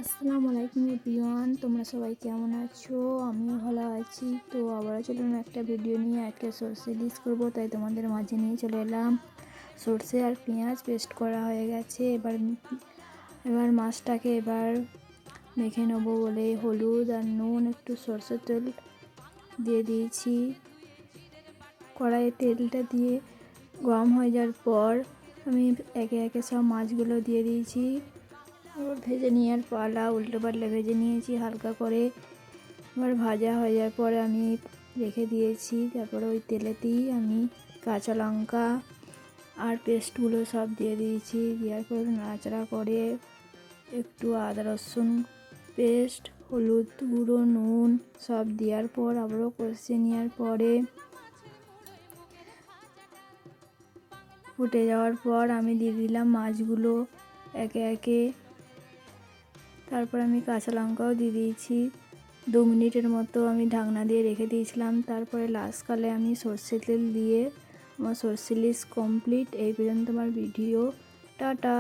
আসসালামু আলাইকুম এভরিওয়ান, তোমরা সবাই কেমন আছো? আমিও ভালো আছি। তো আবারও চলুন একটা ভিডিও নিয়ে আজকে সর্ষে ইলিশ করবো, তাই তোমাদের মাঝে নিয়ে চলে এলাম। সর্ষে আর পেঁয়াজ পেস্ট করা হয়ে গেছে। এবার মাছটাকে মেখে নেবো বলে হলুদ আর নুন একটু সর্ষের তেল দিয়ে দিয়েছি। কড়াইয়ে তেলটা দিয়ে গরম হয়ে যাওয়ার পর আমি একে একে সব মাছগুলো দিয়ে দিয়েছি। এবার ভেজে নেওয়ার পালা, উল্টো পাল্টে ভেজে নিয়েছি হালকা করে। এবার ভাজা হয়ে যাওয়ার পরে আমি রেখে দিয়েছি। তারপরে ওই তেলেতেই আমি কাঁচা লঙ্কা আর পেস্টগুলো সব দিয়ে দিয়েছি। দেওয়ার পরে নাড়াচাড়া করে একটু আদা রসুন পেস্ট, হলুদ গুঁড়ো, নুন সব দেওয়ার পর আবারও কষিয়ে নেওয়ার পরে ফুটে যাওয়ার পর আমি দিয়ে দিলাম মাছগুলো একে একে। তারপর আমি কাঁচা লঙ্কাও দিয়ে দিয়েছি। 2 মিনিটের মতো আমি ঢাকনা দিয়ে রেখে দিয়েছিলাম। তারপরে লাস্টকালে আমি সর্ষে তেল দিয়ে আমার সর্ষে ইলিশ কমপ্লিট। এই পর্যন্ত আমার ভিডিও। টাটা।